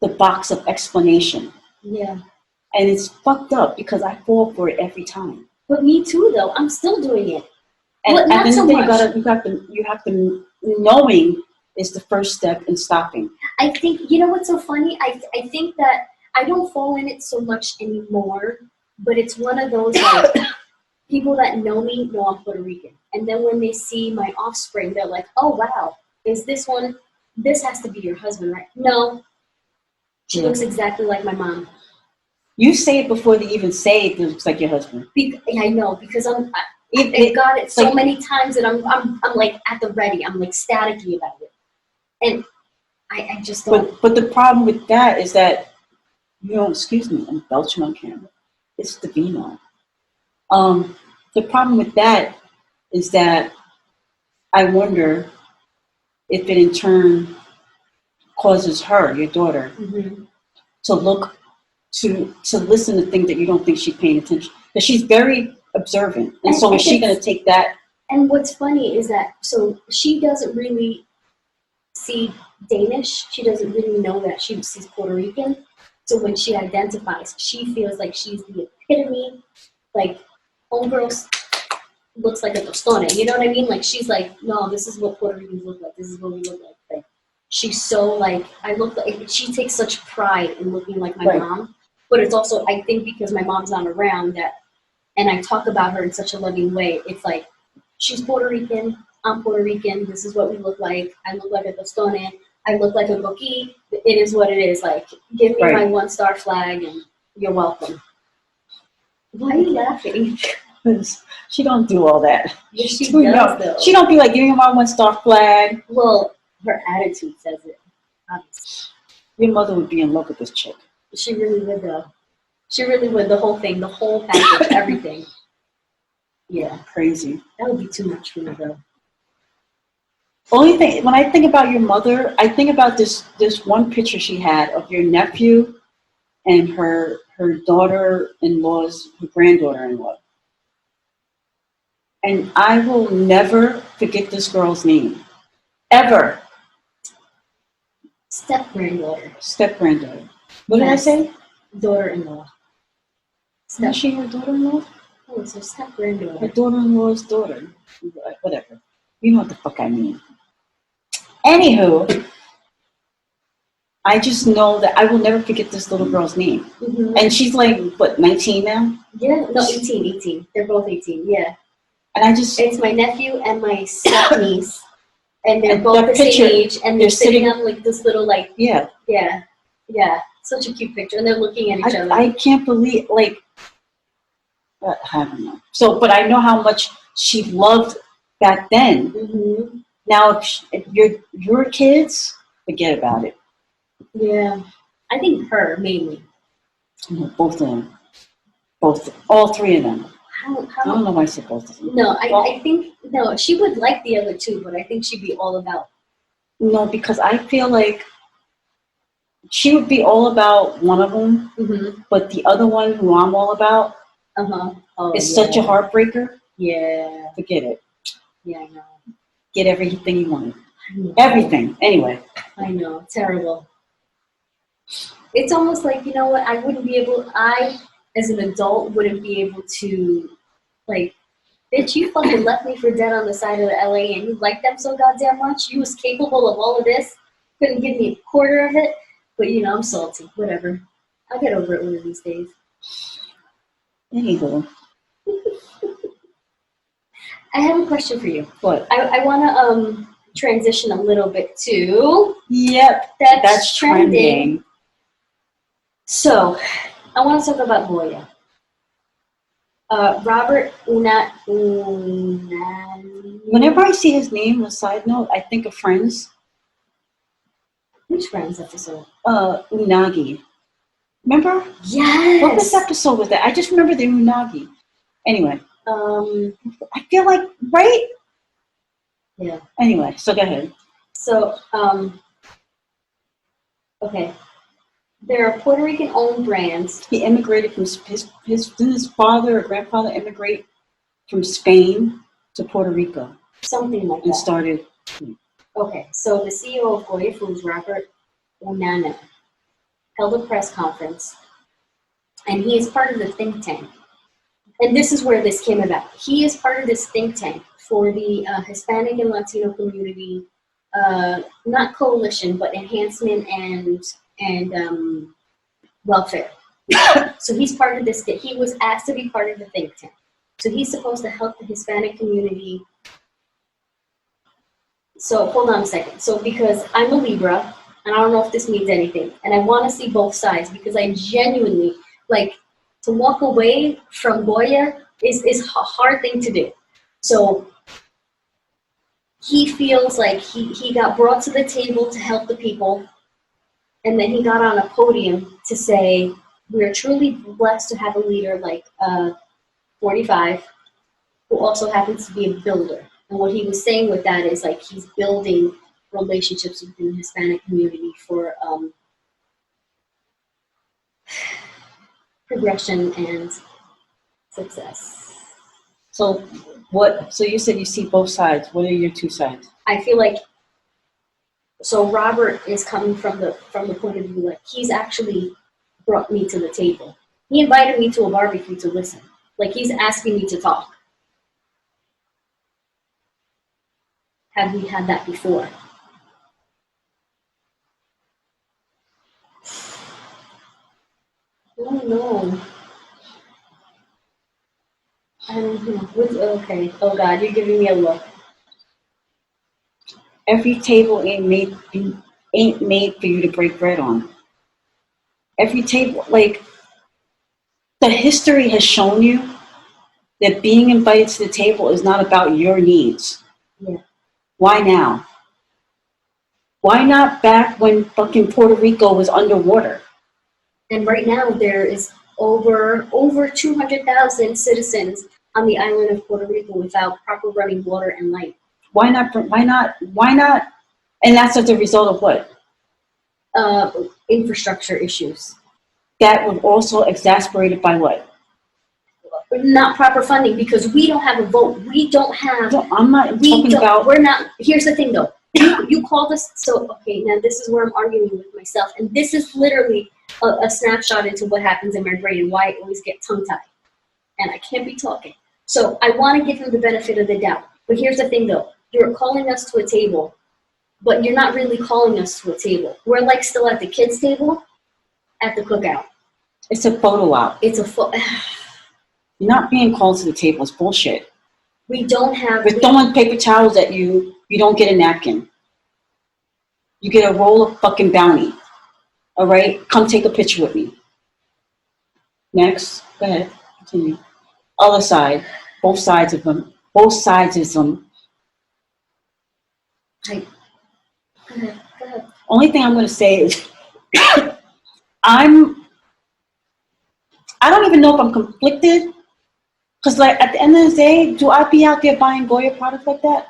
S2: the box of explanation.
S1: Yeah.
S2: And it's fucked up because I fall for it every time.
S1: But me too, though. I'm still doing it.
S2: And
S1: but
S2: at the end of the day, you have to knowing is the first step in stopping.
S1: I think, you know what's so funny? I think that I don't fall in it so much anymore, but it's one of those people that know me know I'm Puerto Rican. And then when they see my offspring, they're like, oh, wow, is this has to be your husband, right? No, she looks exactly like my mom.
S2: You say it before they even say it looks like your husband.
S1: I know, because I've got it so many times that I'm like at the ready. I'm like staticky about it. And I just don't.
S2: But the problem with that is that, excuse me, I'm belching on camera. It's the vino. The problem with that is that I wonder if it in turn causes her, your daughter, to look to listen to things that you don't think she's paying attention. Because she's very observant, and so is she going to take that?
S1: And what's funny is that so she doesn't really see Danish. She doesn't really know that she's Puerto Rican. So when she identifies, she feels like she's the epitome. Like homegirl looks like a tostone. You know what I mean? Like she's like, no, this is what Puerto Ricans look like. This is what we look like. Like she's so I look like she takes such pride in looking like my mom. But it's also, I think, because my mom's not around that, and I talk about her in such a loving way. It's like, she's Puerto Rican, I'm Puerto Rican, this is what we look like. I look like a tostone, I look like a coqui. It is what it is. Like, give me my 1-star flag and you're welcome. Why are you laughing?
S2: She don't do all that.
S1: Yes, she does, though.
S2: She don't be like, giving me my 1-star flag.
S1: Well, her attitude says it, obviously.
S2: Your mother would be in love with this chick.
S1: She really would, though. She really would. The whole thing, the whole package, everything. Yeah.
S2: Crazy.
S1: That would be too much for me, though.
S2: Only thing, when I think about your mother, I think about this one picture she had of your nephew and her daughter-in-law's, her granddaughter-in-law. And I will never forget this girl's name. Ever.
S1: Step-granddaughter.
S2: Step-granddaughter. What did I say?
S1: Daughter-in-law.
S2: Is she her daughter-in-law?
S1: Oh, it's her step-granddaughter.
S2: Her daughter-in-law's daughter. Whatever. You know what the fuck I mean. Anywho, I just know that I will never forget this little girl's name. Mm-hmm. And she's like, what, 19 now?
S1: Yeah, no, 18. They're both 18, yeah.
S2: And I just...
S1: It's my nephew and my step-niece. And they're both the same age. And they're sitting on like this little like...
S2: Yeah.
S1: Yeah. Yeah. Such a cute picture. And they're looking at each other.
S2: I can't believe, like... I don't know. So, but I know how much she loved back then. Mm-hmm. Now, if your kids, forget about it.
S1: Yeah, I think her mainly.
S2: Both of them. All three of them.
S1: How,
S2: I don't know why I said both of them.
S1: No, I think, no, she would like the other two, but I think she'd be all about.
S2: No, because I feel like she would be all about one of them, mm-hmm. But the other one who I'm all about is such a heartbreaker.
S1: Yeah.
S2: Forget it.
S1: Yeah, I know.
S2: Get everything you wanted. Everything. Anyway.
S1: I know. Terrible. It's almost like, you know what, I, as an adult, wouldn't be able to, like, bitch, you fucking left me for dead on the side of the LA and you liked them so goddamn much? You was capable of all of this? Couldn't give me a quarter of it? But, you know, I'm salty. Whatever. I'll get over it one of these days.
S2: Anywho.
S1: I have a question for you.
S2: What?
S1: I want to transition a little bit to...
S2: Yep. That's trending.
S1: So, I want to talk about Goya. Robert Unani.
S2: Whenever I see his name, a side note, I think of Friends.
S1: Which Friends episode?
S2: Unagi. Remember?
S1: Yes.
S2: What episode was that? I just remember the Unagi. Anyway. I feel like, right?
S1: Yeah.
S2: Anyway, so go ahead.
S1: So, okay. There are Puerto Rican-owned brands.
S2: He immigrated from his father or grandfather immigrate from Spain to Puerto Rico.
S1: Something like that.
S2: And started.
S1: Okay, so the CEO of Goya Foods, Robert Unani, held a press conference, and he is part of the think tank. And this is where this came about. He is part of this think tank for the Hispanic and Latino community, not coalition, but enhancement and welfare. So he's part of this. He was asked to be part of the think tank. So he's supposed to help the Hispanic community. So hold on a second. So because I'm a Libra, and I don't know if this means anything, and I want to see both sides because I genuinely, like, to walk away from Goya is a hard thing to do. So he feels like he got brought to the table to help the people, and then he got on a podium to say, we are truly blessed to have a leader like 45, who also happens to be a builder. And what he was saying with that is, like, he's building relationships within the Hispanic community for progression and success.
S2: So what? So you said you see both sides. What are your two sides?
S1: I feel like, so Robert is coming from the point of view, like, he's actually brought me to the table. He invited me to a barbecue to listen. Like, he's asking me to talk. Have we had that before? Oh no. I don't know. Okay. Oh God, you're giving me a look.
S2: Every table ain't made for you to break bread on. Every table, like the history has shown you that being invited to the table is not about your needs.
S1: Yeah.
S2: Why now? Why not back when fucking Puerto Rico was underwater?
S1: And right now there is over 200,000 citizens on the island of Puerto Rico without proper running water and light.
S2: Why not? Why not? Why not? And that's as a result of what?
S1: Infrastructure issues.
S2: That was also exacerbated by what?
S1: Not proper funding, because we don't have a vote. We don't have.
S2: No, I'm not talking about.
S1: We're not. Here's the thing, though. You called us. So okay, now this is where I'm arguing with myself, and this is literally a snapshot into what happens in my brain and why I always get tongue-tied, and I can't be talking. So I want to give him the benefit of the doubt. But here's the thing, though. You're calling us to a table, but you're not really calling us to a table. We're like still at the kids' table, at the cookout.
S2: It's a photo op.
S1: It's a
S2: You're not being called to the table. It's bullshit.
S1: We don't have.
S2: We're throwing paper towels at you. You don't get a napkin. You get a roll of fucking Bounty. All right? Come take a picture with me. Next. Go ahead. Continue. Other side. Both sides of them. Both sides of them.
S1: Go ahead.
S2: Only thing I'm going to say is I don't even know if I'm conflicted. Because, like, at the end of the day, do I be out there buying Goya products like that?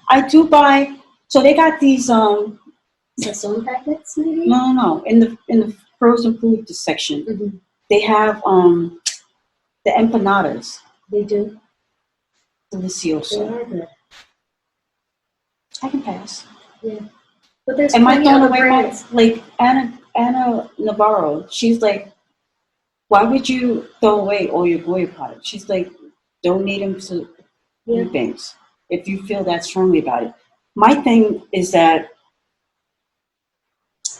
S2: I do buy. So they got these.
S1: Sazon packets, maybe?
S2: No. In the frozen food section, they have the empanadas.
S1: They do.
S2: Delicioso.
S1: They are good.
S2: I can pass.
S1: Yeah. But there's
S2: Am I throwing away
S1: brands.
S2: like Anna Navarro? She's like, why would you throw away all your Goya products? She's like, donate them to food banks if you feel that strongly about it. My thing is that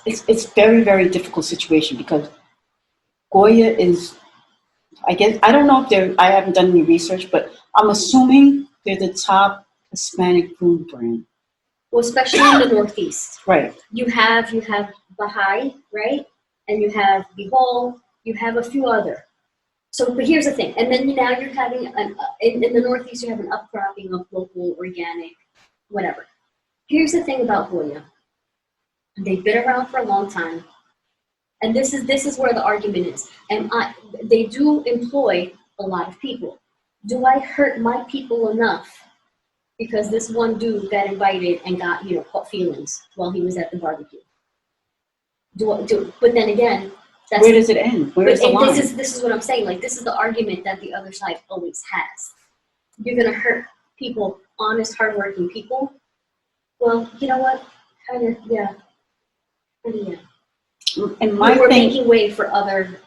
S2: it's very, very difficult situation because Goya is, I guess, I don't know if I haven't done any research, but I'm assuming they're the top Hispanic food brand.
S1: Well, especially in the Northeast.
S2: Right.
S1: You have Baha'i, right? And you have Bihol. You have a few other. So, but here's the thing. And then now you're having, in the Northeast, you have an upcropping of local, organic, whatever. Here's the thing about Goya. They've been around for a long time. And this is where the argument is. And they do employ a lot of people. Do I hurt my people enough because this one dude got invited and got, caught feelings while he was at the barbecue? But then again,
S2: where does it end? Where is the line?
S1: This is what I'm saying. Like, this is the argument that the other side always has. You're gonna hurt people, honest, hardworking people. Well, you know what? Kind of, yeah. And we're making way for other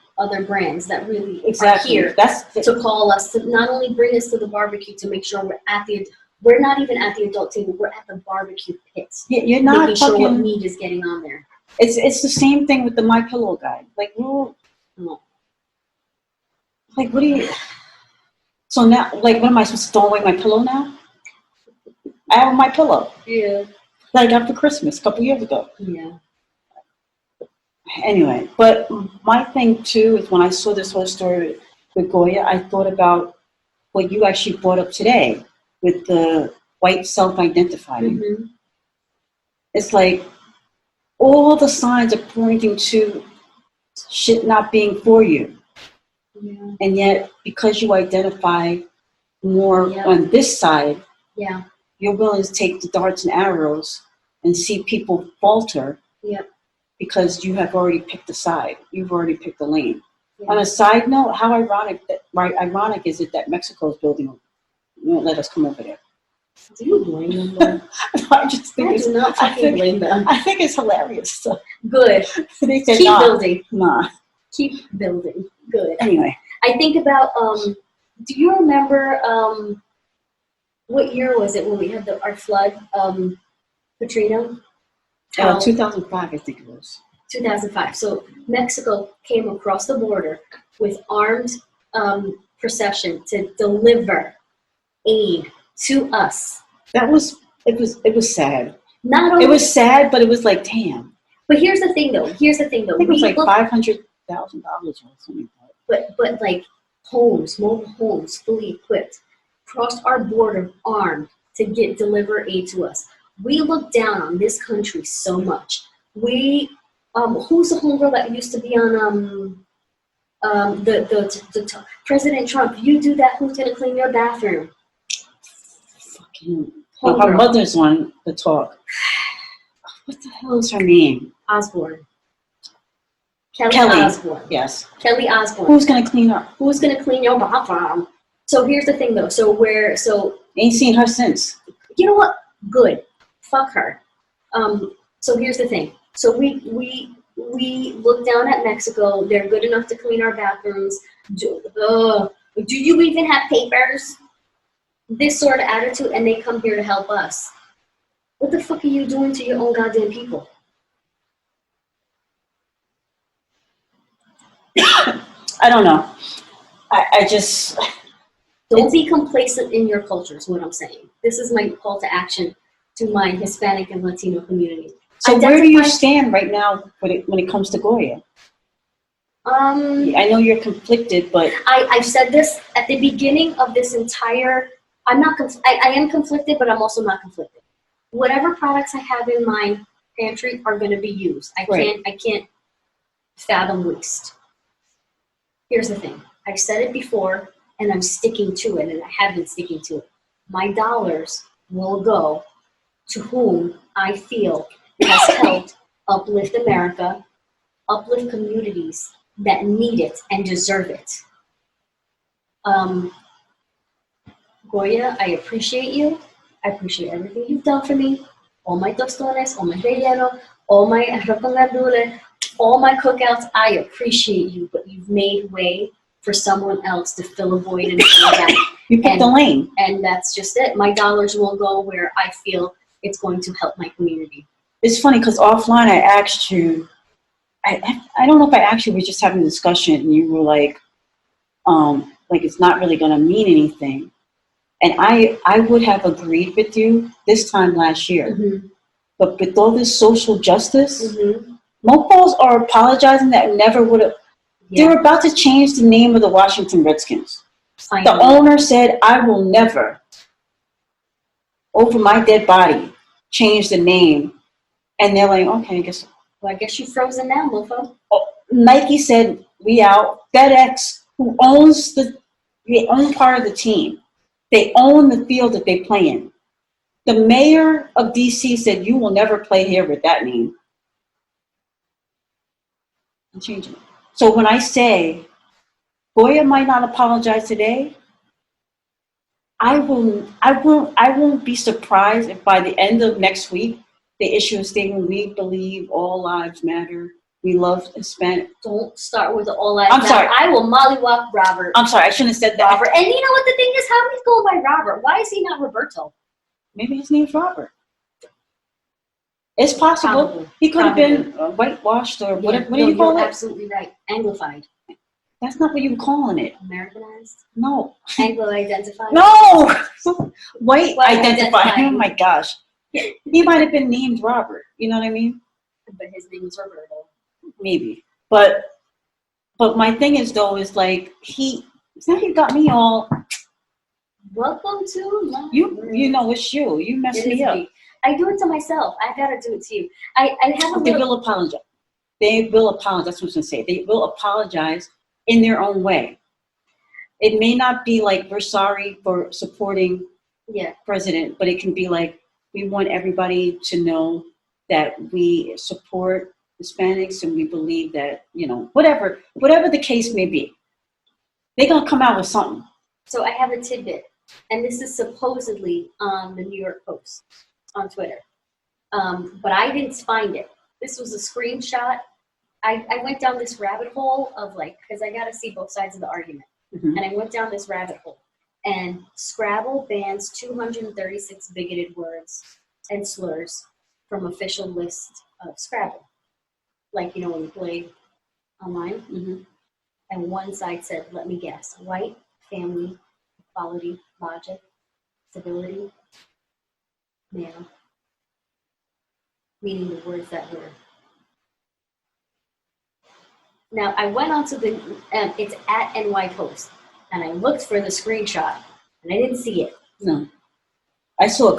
S1: brands that really are here to call us, to not only bring us to the barbecue, to make sure we're not even at the adult table, we're at the barbecue pit.
S2: You're not
S1: making sure what meat is getting on there.
S2: It's the same thing with the My Pillow guy. Like, no. Like, what do you? So now, like, what am I supposed to throw away my pillow now? I have My Pillow.
S1: Yeah.
S2: Like after Christmas, a couple years ago.
S1: Yeah.
S2: Anyway, but my thing too is when I saw this whole story with Goya, I thought about what you actually brought up today with the white self-identifying.
S1: Mm-hmm.
S2: It's like all the signs are pointing to shit not being for you.
S1: Yeah.
S2: And yet, because you identify more on this side, you're willing to take the darts and arrows and see people falter.
S1: Yep.
S2: Because you have already picked a side. You've already picked a lane. Yeah. On a side note, how ironic is it that Mexico's building won't let us come over there?
S1: Do you blame them?
S2: I just think
S1: blame them.
S2: I think it's hilarious. So.
S1: Good.
S2: They said,
S1: keep building.
S2: Nah.
S1: Keep building. Good.
S2: Anyway.
S1: I think about, do you remember, what year was it when we had our flood, Katrina?
S2: 2005, I think it was.
S1: 2005. So Mexico came across the border with armed procession to deliver aid to us.
S2: It was sad.
S1: Not only
S2: It was sad, but it was like, damn.
S1: But here's the thing, though.
S2: I think it was like $500,000 or something.
S1: But like mobile homes, fully equipped, crossed our border armed to deliver aid to us. We look down on this country so much. We who's the homegirl that used to be on the President Trump? You do that, who's gonna clean your bathroom?
S2: Fucking our mother's on the talk. What the hell is her name?
S1: Osborne.
S2: Kelly
S1: Osborne.
S2: Yes.
S1: Kelly Osborne.
S2: Who's gonna clean up?
S1: Who's gonna clean your bathroom? So here's the thing, though.
S2: Ain't seen her since.
S1: You know what? Good. Fuck her. So here's the thing. So we look down at Mexico. They're good enough to clean our bathrooms. Do you even have papers? This sort of attitude, and they come here to help us. What the fuck are you doing to your own goddamn people?
S2: I don't know. I just...
S1: Don't be complacent in your culture is what I'm saying. This is my call to action to my Hispanic and Latino community.
S2: So where do you stand right now when it comes to Goya? I know you're conflicted, but...
S1: I've said this at the beginning of this entire... I am conflicted, but I'm also not conflicted. Whatever products I have in my pantry are going to be used. I can't fathom waste. Here's the thing. I've said it before, and I'm sticking to it, and I have been sticking to it. My dollars will go to whom I feel has helped uplift America, uplift communities that need it and deserve it. Goya, I appreciate you. I appreciate everything you've done for me. All my tostones, all my relleno, all my arroz con gandules, all my cookouts. I appreciate you, but you've made way for someone else to fill a void and fill that.
S2: You picked the lane.
S1: And that's just it. My dollars will go where I feel it's going to help my community.
S2: It's funny because offline I asked you, I don't know if I asked you, we were just having a discussion and you were like it's not really going to mean anything. And I would have agreed with you this time last year. Mm-hmm. But with all this social justice, mm-hmm. mofos are apologizing that never would have. Yeah. They're about to change the name of the Washington Redskins. The owner said, I will never, over my dead body, change the name. And they're like, okay, I guess you're frozen now, mofo. Oh, Nike said, we out. FedEx, who owns they own part of the team. They own the field that they play in. The mayor of DC said, you will never play here with that name. I'm changing it. So when I say Goya might not apologize today, I won't be surprised if by the end of next week they issue a statement, we believe all lives matter. We love Hispanic. Don't start with the all lives matter. I'm sorry. I will mollywop Robert. I'm sorry, I shouldn't have said that. Robert. And you know what the thing is? How he's going by Robert? Why is he not Roberto? Maybe his name's Robert. It's possible. Probably. He could have been whitewashed or whatever. What do you call it? Absolutely right. Anglified. That's not what you were calling it. Americanized? No. Anglo-identified? No! White identified. Oh my gosh. He might have been named Robert. You know what I mean? But his name is Roberto. Maybe. But my thing is, though, is like, now you got me all... Welcome to my world. You know, it's you. You messed me up. I do it to myself. I gotta do it to you. I have They will apologize. They will apologize. That's what I was gonna say. They will apologize in their own way. It may not be like, we're sorry for supporting president, but it can be like, we want everybody to know that we support Hispanics and we believe that, whatever the case may be, they're gonna come out with something. So I have a tidbit, and this is supposedly on the New York Post on Twitter, but I didn't find it. This was a screenshot. I went down this rabbit hole of because I gotta see both sides of the argument. Mm-hmm. And I went down this rabbit hole, and Scrabble bans 236 bigoted words and slurs from official list of Scrabble.
S1: like, you know, when you play online.
S2: Mm-hmm.
S1: And one side said, let me guess, white, family, equality, logic, civility, male, meaning the words that were. Now, I went onto the, it's at NY Post, and I looked for the screenshot, and I didn't see it.
S2: No. I saw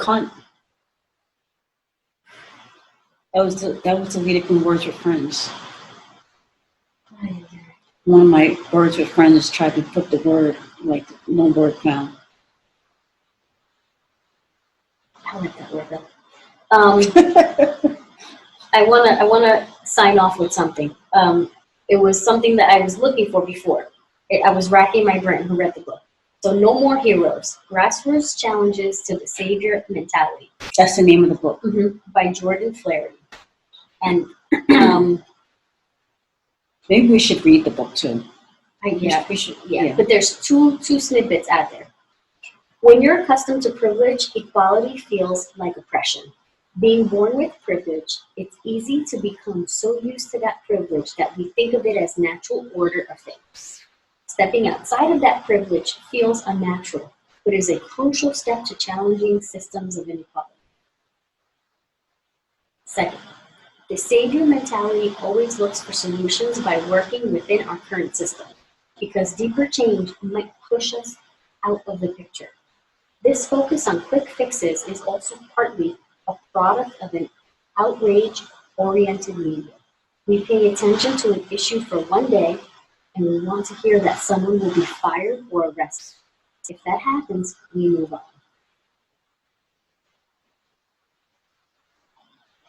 S2: that was deleted from Words with Friends. One of my Words with Friends tried to put the word, like, no word found.
S1: I like that word though. I wanna sign off with something. It was something that I was looking for before. I was racking my brain who read the book. So No More Heroes, Grassroots Challenges to the Savior Mentality.
S2: That's the name of the book.
S1: Mm-hmm. By Jordan Flaherty. And
S2: maybe we should read the book too.
S1: We should. But there's two snippets out there. When you're accustomed to privilege, equality feels like oppression. Being born with privilege, it's easy to become so used to that privilege that we think of it as natural order of things. Stepping outside of that privilege feels unnatural, but is a crucial step to challenging systems of inequality. Second, the savior mentality always looks for solutions by working within our current system, because deeper change might push us out of the picture. This focus on quick fixes is also partly a product of an outrage-oriented media. We pay attention to an issue for one day, and we want to hear that someone will be fired or arrested. If that happens, we move on.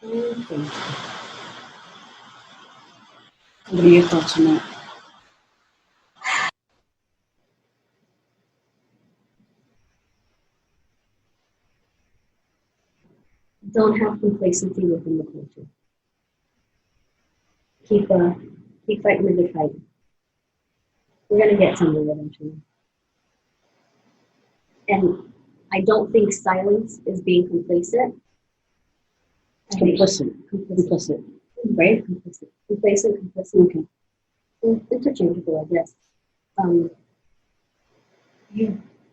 S1: Okay.
S2: What are your thoughts on that?
S1: Don't have complacency within the culture. Keep fighting the good fight. We're gonna get somewhere eventually. And I don't think silence is being complacent.
S2: Complicit.
S1: Right? Complacent. Okay. Interchangeable, I guess.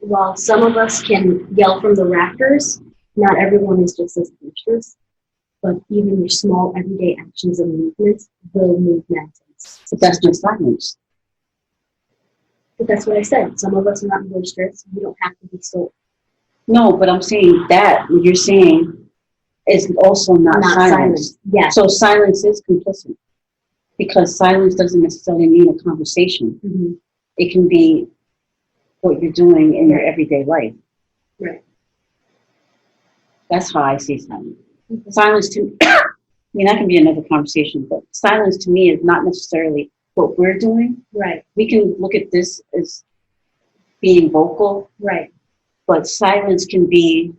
S1: While some of us can yell from the rafters, not everyone is just as boisterous. But even your small everyday actions and movements will move mountains.
S2: But that's not silence.
S1: But that's what I said. Some of us are not boisterous. We don't have to be so.
S2: No, but I'm saying that what you're saying is also not silence.
S1: Yeah.
S2: So silence is complicit, because silence doesn't necessarily mean a conversation.
S1: Mm-hmm.
S2: It can be what you're doing in your everyday life.
S1: Right.
S2: That's how I see silence. Mm-hmm. Silence to, I mean, that can be another conversation, but silence to me is not necessarily what we're doing.
S1: Right.
S2: We can look at this as being vocal.
S1: Right.
S2: But silence can be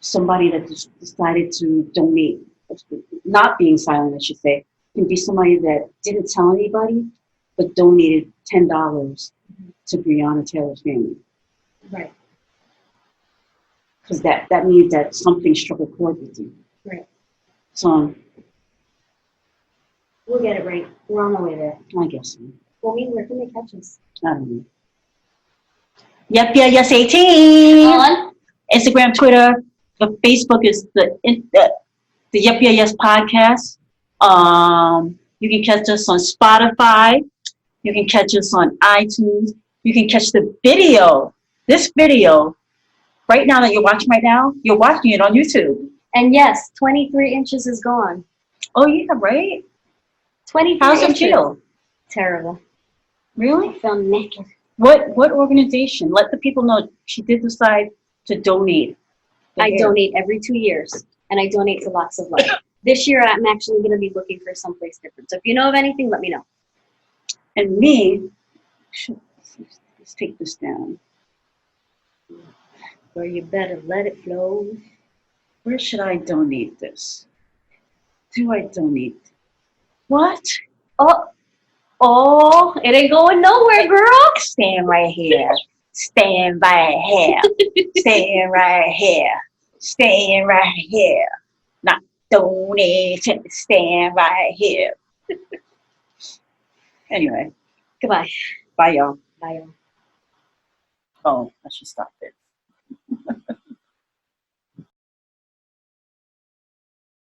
S2: somebody that just decided to donate, not being silent, I should say, can be somebody that didn't tell anybody, but donated $10 to Breonna Taylor's family.
S1: Right.
S2: Because that means that something struck a chord with you.
S1: Right.
S2: So
S1: we'll get it right. We're on our way there.
S2: I guess so.
S1: Well, where can they catch us?
S2: I don't know. Yep, yeah, yes, 18.
S1: On
S2: Instagram, Twitter, the Facebook is the Yep, yeah, yes podcast. You can catch us on Spotify. You can catch us on iTunes. You can catch the video. This video, right now that you're watching right now, you're watching it on YouTube.
S1: And yes, 23 inches is gone.
S2: Oh yeah, right?
S1: 23
S2: How's
S1: inches.
S2: it feel?
S1: Terrible.
S2: Really?
S1: I feel naked.
S2: What organization? Let the people know she did decide to donate.
S1: I donate every 2 years, and I donate to lots of love. This year, I'm actually going to be looking for someplace different. So if you know of anything, let me know.
S2: And me, let's take this down.
S1: Or you better let it flow.
S2: Where should I donate this? Do I donate? What?
S1: Oh, it ain't going nowhere, girl.
S2: Stand right here. Stand right here. Stand right here. Stand right here. Now, donation, stand right here. Anyway,
S1: Goodbye.
S2: bye, y'all.
S1: Bye, y'all.
S2: Oh, I should stop it.